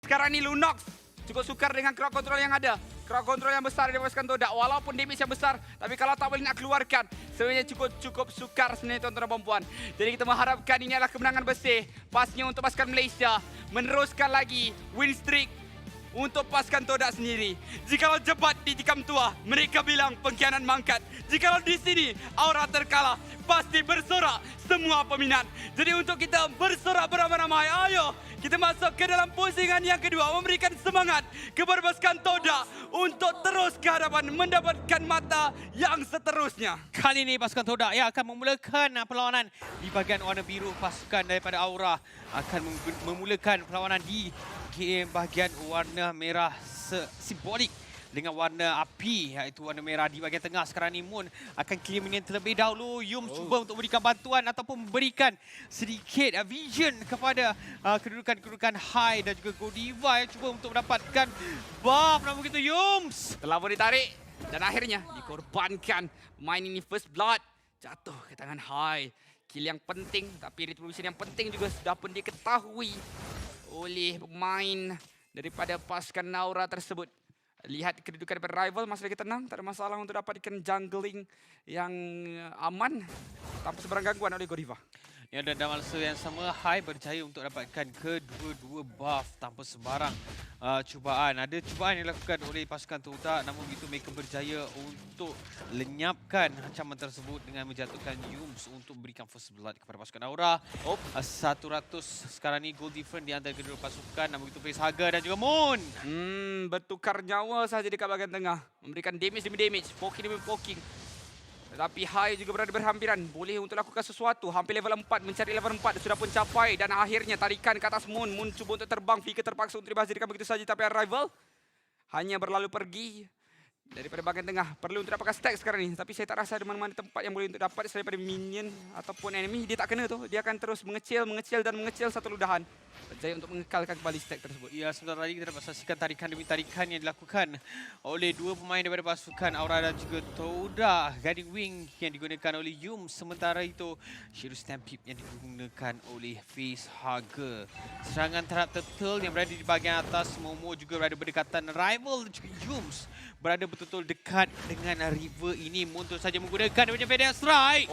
Sekarang ni Lunox cukup sukar dengan crowd control yang ada. Crowd control yang besar dari pasukan Todak. Walaupun damage yang besar, tapi kalau tak boleh nak keluarkan, sebenarnya cukup sukar sebenarnya tuan-tuan dan puan-puan. Jadi kita mengharapkan ini adalah kemenangan bersih. Pasnya untuk pasukan Malaysia meneruskan lagi win streak untuk pasukan Todak sendiri. Jikalau jebat di tikam tua, mereka bilang pengkhianat mangkat. Jikalau di sini Aura terkalah, pasti bersorak semua peminat. Jadi untuk kita bersorak beramai-ramai, ayo kita masuk ke dalam pusingan yang kedua, memberikan semangat kepada pasukan Todak untuk terus ke hadapan mendapatkan mata yang seterusnya. Kali ini pasukan Todak yang akan memulakan perlawanan di bahagian warna biru. Pasukan daripada Aura akan memulakan perlawanan di game bahagian warna merah simbolik dengan warna api, iaitu warna merah di bahagian tengah. Sekarang ni Moon akan clear minion terlebih dahulu. Yum cuba untuk memberikan bantuan ataupun memberikan sedikit vision kepada kedudukan high dan juga Godiva yang cuba untuk mendapatkan buff. Namun begitu Yums Telah pun ditarik dan akhirnya dikorbankan. Main ini first blood jatuh ke tangan high. Kill yang penting tapi retribution yang penting juga sudah pun diketahui oleh pemain daripada pasukan Aura tersebut. Lihat kedudukan daripada rival masih lagi tenang, tak ada masalah untuk dapatkan jungling yang aman tanpa sebarang gangguan oleh Godiva. Ya, dan dalam masa yang sama High berjaya untuk dapatkan kedua-dua buff tanpa sebarang cubaan. Ada cubaan yang dilakukan oleh pasukan Todak, namun begitu mereka berjaya untuk lenyapkan ancaman tersebut dengan menjatuhkan Yums untuk berikan first blood kepada pasukan Aura. 100 sekarang ni goal different di antara kedua pasukan, namun begitu facehugger dan juga Moon. Bertukar nyawa saja dekat bahagian tengah, memberikan damage demi damage, poking demi poking. Tetapi High juga berada berhampiran, boleh untuk lakukan sesuatu. Hampir level 4, mencari level 4 sudah pun capai. Dan akhirnya tarikan ke atas Moon. Moon cuba untuk terbang, Fika terpaksa untuk dibahasirkan begitu saja. Tapi rival hanya berlalu pergi daripada bahagian tengah. Perlu untuk dapatkan stack sekarang ni. Tapi saya tak rasa ada mana-mana tempat yang boleh untuk dapat selain daripada minion ataupun enemy. Dia tak kena tu, dia akan terus mengecil dan mengecil satu ludahan. Berjaya untuk mengekalkan kembali stack tersebut. Ya, sebentar tadi kita dapat saksikan tarikan demi tarikan yang dilakukan oleh dua pemain daripada pasukan Aura dan juga Todak. Guiding Wing yang digunakan oleh Yum. Sementara itu, Shadow Stampede yang digunakan oleh Facehugger. Serangan terhadap Turtle yang berada di bahagian atas. Momo juga berada berdekatan. Rival dan juga Yums berada betul-betul dekat dengan river ini. Moon terus saja menggunakan dia punya Fedex Strike.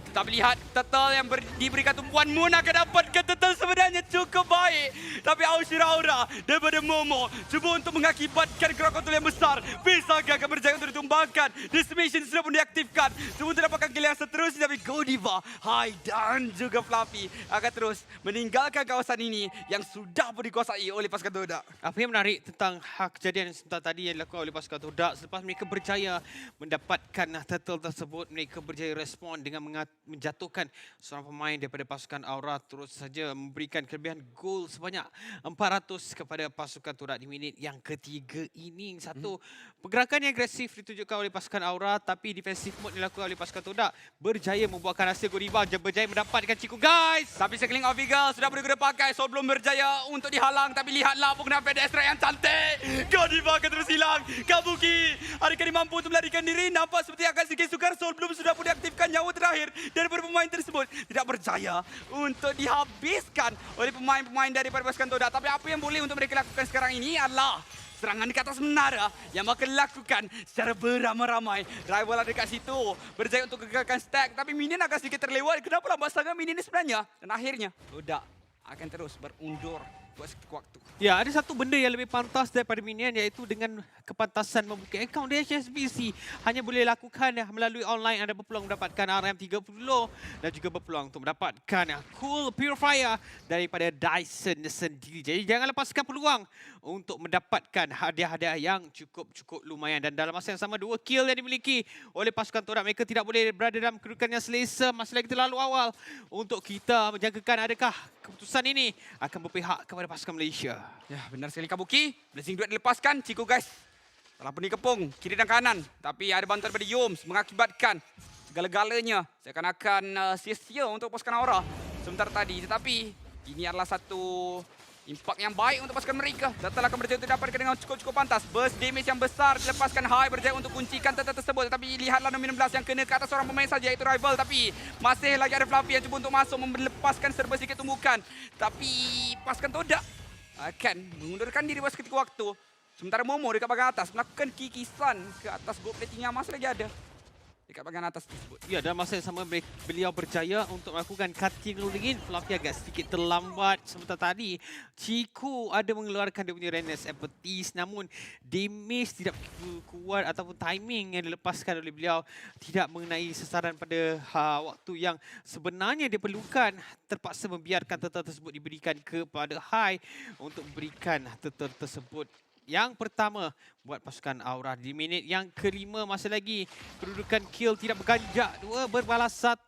Kita melihat Turtle yang diberikan tumpuan. Moon akan dapatkan Turtle sebenarnya cukup baik. Tapi Aushira Aura daripada Momo cuba untuk mengakibatkan crowd control yang besar. Facehugger akan berjaya untuk ditumbangkan. Dismission sudah pun diaktifkan. Cuba untuk dapatkan kill yang seterusnya. Tapi Godiva, High dan juga Fluffy akan terus meninggalkan kawasan ini yang sudah pun dikuasai oleh pasukan Todak. Apa yang menarik tentang kejadian sebentar tadi yang dilakukan oleh pasukan Todak, selepas mereka berjaya mendapatkan turtle tersebut, mereka berjaya respon dengan menjatuhkan seorang pemain daripada pasukan Aura, terus saja memberikan kelebihan gol sebanyak 400 kepada pasukan Todak di minit yang ketiga ini. Satu pergerakan yang agresif ditunjukkan oleh pasukan Aura, tapi defensive mode dilakukan oleh pasukan Todak berjaya membuahkan hasil. Godiva berjaya mendapatkan Ciku guys. Tapi sekeliling of Eagle sudah boleh guna pakai. Soul belum berjaya untuk dihalang. Tapi lihatlah penggunaan Fedex Strike yang cantik. Godiva akan terus hilang. Kabuki, adakah dia mampu untuk melarikan diri? Nampak seperti akan sedikit sukar. Soul belum sudah pun diaktifkan. Nyawa terakhir daripada pemain tersebut tidak berjaya untuk dihabiskan oleh pemain-pemain daripada pasukan Todak. Tapi apa yang boleh untuk mereka lakukan sekarang ini adalah serangan di atas menara yang mereka lakukan secara beramai-ramai. Rival ada dekat situ, berjaya untuk gagalkan stack. Tapi minion agak sedikit terlewat. Kenapa lambat sangat minion ini sebenarnya? Dan akhirnya, Todak akan terus berundur buat seketika waktu. Ya, ada satu benda yang lebih pantas daripada minion, iaitu dengan kepantasan membuka akaun di HSBC. Hanya boleh lakukan melalui online. Anda berpeluang mendapatkan RM30 dan juga berpeluang untuk mendapatkan Cool Purifier daripada Dyson sendiri. Jadi jangan lepaskan peluang untuk mendapatkan hadiah-hadiah yang cukup lumayan. Dan dalam masa yang sama, 2 kill yang dimiliki oleh pasukan Todak. Mereka tidak boleh berada dalam kedudukan yang selesa. Masih lagi terlalu awal untuk kita menjangkakan adakah keputusan ini akan berpihak kepada pasukan Malaysia. Ya, benar sekali Kabuki. Blessing duet dilepaskan. Ciku guys telah pun dikepung kiri dan kanan. Tapi ada bantuan daripada Yoms mengakibatkan segala-galanya seakan-akan sia-sia untuk pasukan Aura sebentar tadi. Tetapi ini adalah satu impak yang baik untuk pasukan mereka. Turtle akan berjaya untuk dapatkan dengan cukup pantas. Burst damage yang besar dilepaskan. High berjaya untuk kuncikan Turtle tersebut. Tetapi lihatlah nomor 16 yang kena ke atas seorang pemain saja, iaitu rival. Tapi masih lagi ada Fluffy yang cuba untuk masuk melepaskan serba sedikit tumbukan. Tapi pasukan Todak akan mengundurkan diri bos ketika waktu. Sementara Momo dekat bahagian atas melakukan kikisan ke atas goal plating yang masih lagi ada dekat bahagian atas tersebut. Ya, dalam masa yang sama beliau berjaya untuk melakukan cutting rolling in. Fluffy agak sedikit terlambat sebentar tadi. Chico ada mengeluarkan dia punya Rennes Apertis, namun damage tidak begitu kuat ataupun timing yang dilepaskan oleh beliau tidak mengenai sasaran pada waktu yang sebenarnya dia perlukan. Terpaksa membiarkan turtle tersebut diberikan kepada Hai untuk memberikan turtle tersebut. Yang pertama buat pasukan Aura di minit yang kelima. Masih lagi kedudukan kill tidak berganjak, 2 berbalas 1.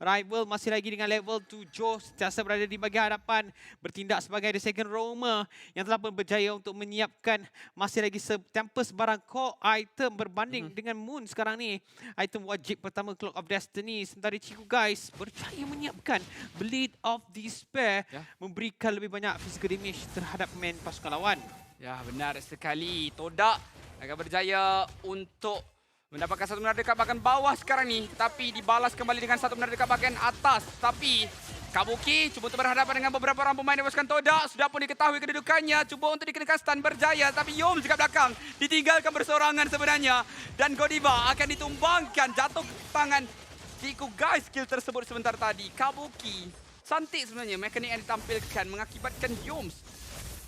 Rival masih lagi dengan level 7, sentiasa berada di bahagian hadapan, bertindak sebagai the second roamer yang telah pun berjaya untuk menyiapkan masih lagi tempest barang core item berbanding dengan Moon sekarang ni. Item wajib pertama Clock of Destiny, sementara Chico guys berjaya menyiapkan Blade of Despair, memberikan lebih banyak physical damage terhadap main pasukan lawan. Ya, benar sekali. Todak akan berjaya untuk mendapatkan satu menara dekat bahagian bawah sekarang ni. Tapi dibalas kembali dengan satu menara dekat bahagian atas. Tapi Kabuki cuba untuk berhadapan dengan beberapa orang pemain yang pasukan Todak. Sudah pun diketahui kedudukannya. Cuba untuk dikenakan stun berjaya. Tapi Yom dekat belakang ditinggalkan bersorangan sebenarnya. Dan Godiva akan ditumbangkan. Jatuh ke tangan Chico guys. Skill tersebut sebentar tadi. Kabuki cantik sebenarnya. Mekanik yang ditampilkan mengakibatkan Yoms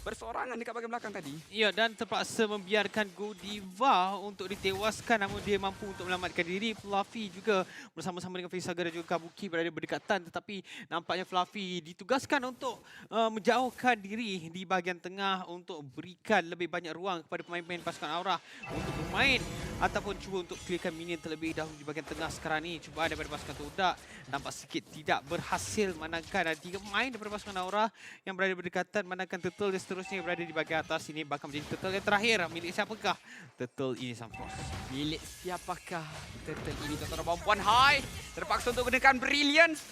bersorangan dekat bahagian belakang tadi. Ya, dan terpaksa membiarkan Godiva untuk ditewaskan, namun dia mampu untuk menyelamatkan diri. Fluffy juga bersama-sama dengan Facesaga dan juga Kabuki berada berdekatan, tetapi nampaknya Fluffy ditugaskan untuk menjauhkan diri di bahagian tengah untuk berikan lebih banyak ruang kepada pemain-pemain pasukan Aura untuk bermain ataupun cuba untuk clearkan minion terlebih dahulu di bahagian tengah sekarang ni. Cubaan daripada pasukan Todak nampak sikit tidak berhasil, manakala ada 3 pemain daripada pasukan Aura yang berada berdekatan, manakala Turtle seterusnya berada di bahagian atas. Ini bakal menjadi turtle yang terakhir. Milik siapakah turtle ini, Samfrost? Milik siapakah turtle ini, tuan-tuan dan puan-puan? Hai, terpaksa untuk gunakan Brilliance.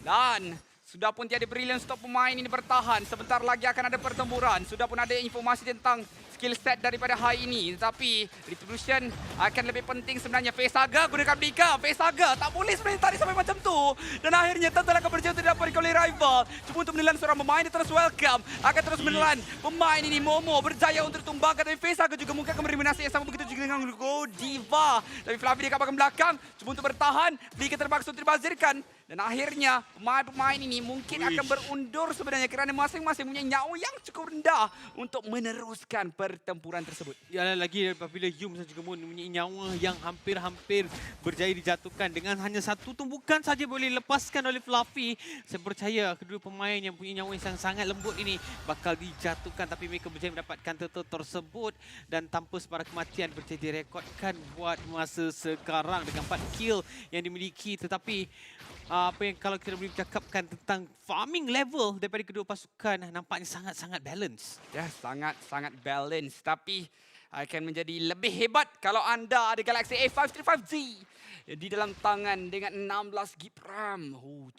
Dan sudah pun tiada Brilliance untuk pemain ini bertahan. Sebentar lagi akan ada pertempuran. Sudah pun ada informasi tentang skill set daripada Hai ini. Tetapi Retribution akan lebih penting sebenarnya. Facesaga gunakan Blika. Facesaga tak boleh sebenarnya tarik sampai macam tu. Dan akhirnya Turtle akan berjaya untuk didapatkan oleh rival. Cuba untuk menelan seorang pemain, dia terus welcome. Akan terus menelan pemain ini. Momo berjaya untuk ditumbangkan. Tapi Facesaga juga mungkin akan memberi nasib yang sama begitu juga dengan Godiva. Tapi Fluffy dekat bahagian belakang. Cuba untuk bertahan. Blika terpaksa untuk dibazirkan. Dan akhirnya pemain-pemain ini mungkin akan berundur sebenarnya kerana masing-masing punya nyawa yang cukup rendah untuk meneruskan pertempuran tersebut. Ya, lagi apabila Yum dan juga Moon mempunyai nyawa yang hampir-hampir berjaya dijatuhkan dengan hanya satu tumbukan saja boleh lepaskan oleh Fluffy. Saya percaya kedua pemain yang punya nyawa yang sangat lembut ini bakal dijatuhkan, tapi mereka berjaya mendapatkan turtle tersebut dan tanpa sebarang kematian berjaya direkodkan buat masa sekarang dengan 4 kill yang dimiliki. Tetapi apa yang kalau kita boleh bercakapkan tentang farming level daripada kedua pasukan, nampaknya sangat-sangat balance. Ya, sangat-sangat balance. Tapi akan menjadi lebih hebat kalau anda ada Galaxy A535Z di dalam tangan dengan 16 GB RAM.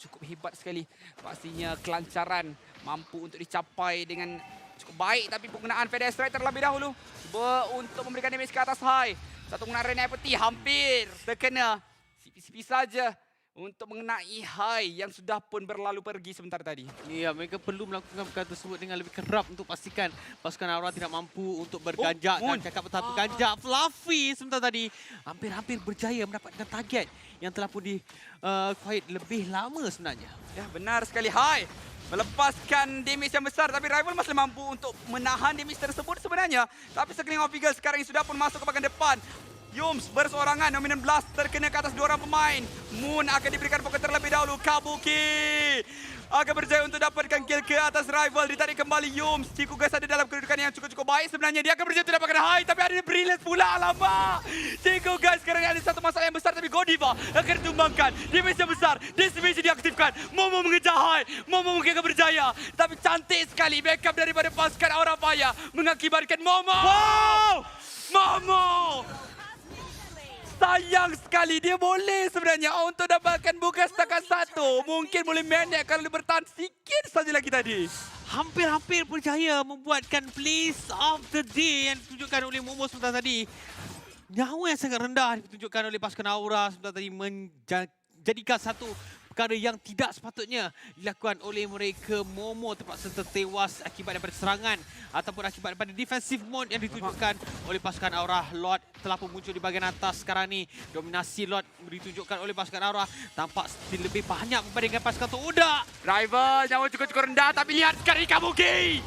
Cukup hebat sekali. Pastinya kelancaran mampu untuk dicapai dengan cukup baik. Tapi penggunaan Fede Strike terlebih dahulu. Cuba untuk memberikan damage ke atas Hai. Satu penggunaan Renai Peti hampir terkena. Sipi-sipi saja untuk mengenai Hai yang sudah pun berlalu pergi sebentar tadi. Ya, mereka perlu melakukan perkara tersebut dengan lebih kerap untuk pastikan pasukan Aura tidak mampu untuk berganjak. Dan cakap betapa ganjak Fluffy sebentar tadi hampir-hampir berjaya mendapatkan target yang telah pun quiet lebih lama sebenarnya. Ya, benar sekali. Hai melepaskan damage yang besar, tapi rival masih mampu untuk menahan damage tersebut sebenarnya. Tapi sekeliling Ovigal sekarang ini sudah pun masuk ke bahagian depan. Yoms berseorangan, Dominant Blast terkena ke atas 2 orang pemain. Moon akan diberikan pokok terlebih dahulu. Kabuki akan berjaya untuk dapatkan kill ke atas rival. Ditarik kembali Yoms. Chico guys ada dalam kedudukan yang cukup baik sebenarnya. Dia akan berjaya untuk dapatkan Hai, tapi ada Brilliance pula. Alamak. Chico guys sekarang ada satu masalah yang besar, tapi Godiva akan ditumbangkan. Damage yang besar. Decimation diaktifkan. Momo mengejar Hai. Momo mungkin akan berjaya. Tapi cantik sekali backup daripada pasukan Aura Fire mengakibatkan Momo. Momo! Sayang sekali, dia boleh sebenarnya untuk dapatkan bukan setakat satu. Mungkin boleh manage kalau dia bertahan sikit saja lagi tadi. Hampir-hampir berjaya membuatkan place of the day yang ditunjukkan oleh Momo sebentar tadi. Nyawa yang sangat rendah ditunjukkan oleh pasukan Aura sebentar tadi menjadikan satu perkara yang tidak sepatutnya dilakukan oleh mereka. Momo terpaksa tertewas akibat daripada serangan ataupun akibat daripada defensive mode yang ditunjukkan oleh pasukan Aura. Lord telah pun muncul di bahagian atas sekarang ni. Dominasi Lord ditunjukkan oleh pasukan Aura. Tampak still lebih banyak berbandingkan pasukan Toda. Rival nyawa cukup rendah, tapi lihat sekarang Kabuki.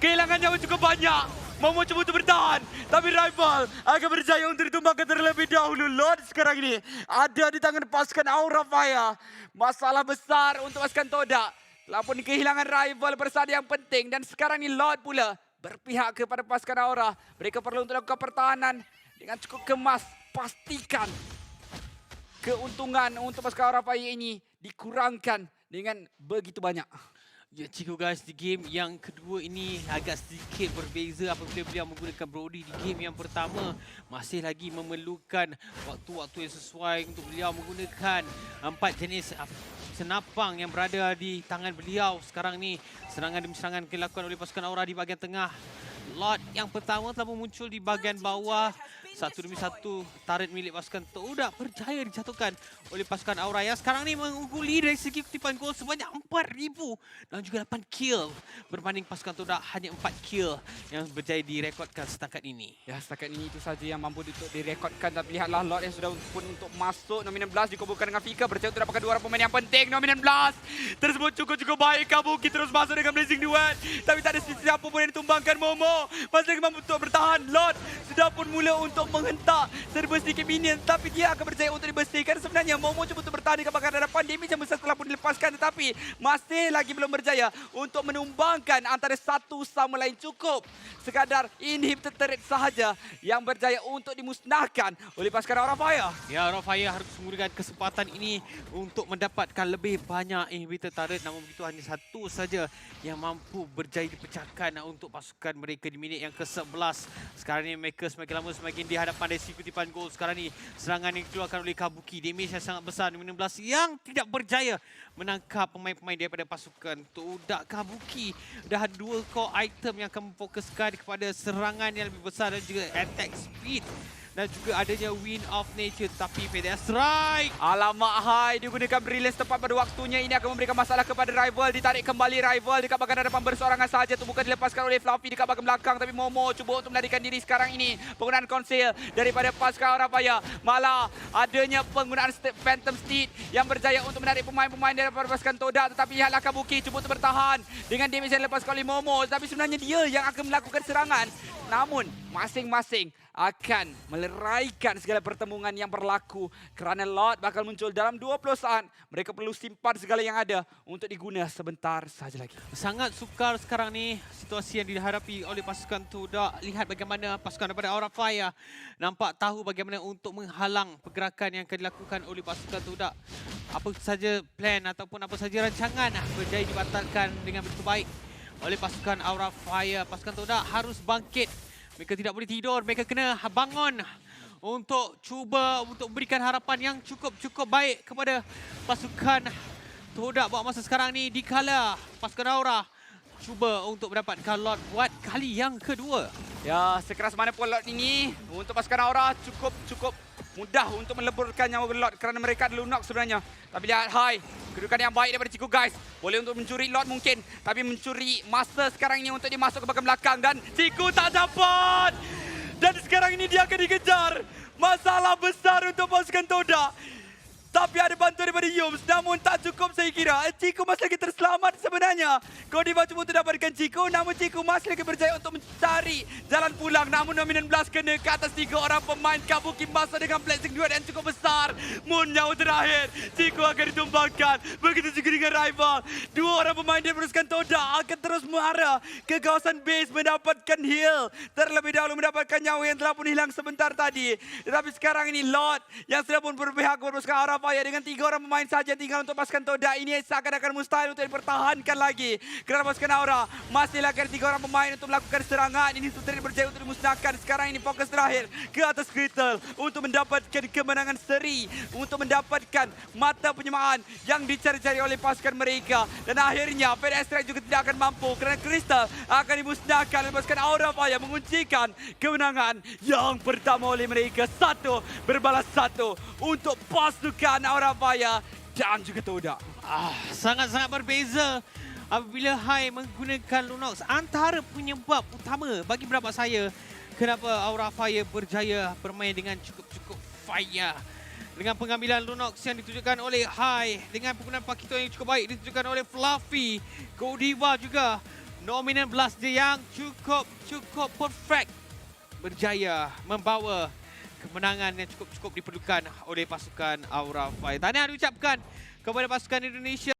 Kehilangan nyawa cukup banyak. Momo cuba untuk bertahan, tapi rival akan berjaya untuk ditumbangkan terlebih dahulu. Lord sekarang ini ada di tangan pasukan Aura Fire. Masalah besar untuk pasukan Toda. Telah pun kehilangan rival pada saat yang penting. Dan sekarang ini Lord pula berpihak kepada pasukan Aura. Mereka perlu untuk lakukan pertahanan dengan cukup kemas. Pastikan keuntungan untuk pasukan Aura Fire ini dikurangkan dengan begitu banyak. Ya cikgu guys, di game yang kedua ini agak sedikit berbeza apabila beliau menggunakan Brody. Di game yang pertama masih lagi memerlukan waktu-waktu yang sesuai untuk beliau menggunakan 4 jenis senapang yang berada di tangan beliau. Sekarang ni serangan demi serangan dilakukan oleh pasukan Aura di bahagian tengah. Lot yang pertama telah muncul di bahagian bawah. Satu demi satu turret milik pasukan Toda berjaya dijatuhkan oleh pasukan Aura yang sekarang ni mengungguli dari segi kutipan gol sebanyak 4,000 dan juga 8 kill berbanding pasukan Toda hanya 4 kill yang berjaya direkodkan setakat ini. Ya, setakat ini itu saja yang mampu untuk direkodkan. Tapi lihatlah Lord yang sudah pun untuk masuk. Nominan Blast dikumpulkan dengan Fika. Berjaya untuk dapatkan 2 orang pemain yang penting. Nominan Blast tersebut cukup baik. Kabuki terus masuk dengan Blazing Duet. Tapi tak ada siapa pun yang ditumbangkan. Momo masih lagi mampu untuk bertahan. Lord sudah pun mula untuk menghentak serba sedikit minion. Tapi dia akan berjaya untuk dibersihkan. Sebenarnya Momo cuba untuk bertahan di bahagian hadapan. Damage yang besar telah pun dilepaskan. Tetapi masih lagi belum berjaya untuk menumbangkan antara satu sama lain. Cukup sekadar inhibitor turret sahaja yang berjaya untuk dimusnahkan oleh pasukan Aura Fire. Ya, Aura Fire harus menggunakan kesempatan ini untuk mendapatkan lebih banyak inhibitor turret. Namun begitu hanya satu saja yang mampu berjaya dipecahkan untuk pasukan mereka di minit yang ke-11. Sekarang ini mereka semakin lama semakin di hadapan dari kutipan gol. Sekarang ini serangan yang dikeluarkan oleh Kabuki. Damage yang sangat besar. 16 yang tidak berjaya menangkap pemain-pemain daripada pasukan Toda. Kabuki dah ada 2 core item yang akan memfokuskan kepada serangan yang lebih besar dan juga attack speed. Dan juga adanya Wind of Nature. Tapi PDS Strike. Alamak, Hai digunakan brilliance tepat pada waktunya. Ini akan memberikan masalah kepada rival. Ditarik kembali rival dekat bahagian hadapan bersorangan sahaja. Itu bukan dilepaskan oleh Fluffy dekat bahagian belakang. Tapi Momo cuba untuk melarikan diri sekarang ini. Penggunaan conceal daripada pasukan Aura Fire. Malah adanya penggunaan Phantom Steed yang berjaya untuk menarik pemain-pemain daripada pasukan Toda. Tetapi lihatlah Kabuki cuba untuk bertahan dengan damage yang dilepaskan oleh Momo. Tapi sebenarnya dia yang akan melakukan serangan. Namun masing-masing akan meleraikan segala pertemuan yang berlaku kerana Lord bakal muncul dalam 20 saat. Mereka perlu simpan segala yang ada untuk diguna sebentar saja lagi. Sangat sukar sekarang ni situasi yang dihadapi oleh pasukan Toda. Lihat bagaimana pasukan daripada Aura Fire nampak tahu bagaimana untuk menghalang pergerakan yang akan dilakukan oleh pasukan Toda. Apa saja plan ataupun apa saja rancangan berjaya dibatalkan dengan begitu baik oleh pasukan Aura Fire. Pasukan Toda harus bangkit. Mereka tidak boleh tidur, mereka kena bangun untuk cuba untuk memberikan harapan yang cukup baik kepada pasukan Toda buat masa sekarang ni. Dikala pasukan Aura cuba untuk mendapatkan Lord buat kali yang kedua. Ya, sekeras mana pun Lord ini untuk pasukan Aura cukup mudah untuk meleburkan nyawa Lord kerana mereka ada lunak sebenarnya. Tapi lihat Hai, kedudukan yang baik daripada Ciku guys. Boleh untuk mencuri Lord mungkin, tapi mencuri masa sekarang ini untuk dia masuk ke bahagian belakang dan Ciku tak dapat. Dan sekarang ini dia akan dikejar. Masalah besar untuk pasukan Toda. Tapi ada bantuan daripada Yums. Namun tak cukup saya kira. Ciku masih lagi terselamat sebenarnya. Godiva cuba untuk dapatkan Ciku. Namun Ciku masih lagi berjaya untuk mencari jalan pulang. Namun Dominant Blast kena ke atas 3 orang pemain. Kabuki masuk dengan Blazing Duet yang cukup besar. Moon nyawa terakhir. Ciku akan ditumbangkan. Begitu juga dengan rival. 2 orang pemain dari pasukan Toda akan terus mengarah ke kawasan base mendapatkan heal. Terlebih dahulu mendapatkan nyawa yang telah pun hilang sebentar tadi. Tetapi sekarang ini Lord yang sudah pun berpihak kepada pasukan Aura Fire dengan 3 orang pemain saja tinggal untuk pasukan Toda. Ini seakan-akan mustahil untuk dipertahankan lagi. Kerana pasukan Aura masih lagi ada 3 orang pemain untuk melakukan serangan. Ini untuk berjaya untuk dimusnahkan. Sekarang ini fokus terakhir ke atas Crystal untuk mendapatkan kemenangan seri. Untuk mendapatkan mata penyemaan yang dicari-cari oleh pasukan mereka. Dan akhirnya Fed Strike juga tidak akan mampu kerana Crystal akan dimusnahkan oleh pasukan Aura Fire menguncikan kemenangan yang pertama oleh mereka. 1 berbalas 1 untuk pasukan Aura Fire dan juga Toda. Sangat-sangat berbeza apabila Hai menggunakan Lunox. Antara penyebab utama bagi pendapat saya kenapa Aura Fire berjaya bermain dengan cukup-cukup fire. Dengan pengambilan Lunox yang ditujukan oleh Hai, dengan penggunaan Pakito yang cukup baik ditujukan oleh Fluffy. Godiva juga. Nominal blast dia yang cukup perfect. Berjaya membawa kemenangan yang cukup-cukup diperlukan oleh pasukan Aura Fire. Tahniah diucapkan kepada pasukan Indonesia.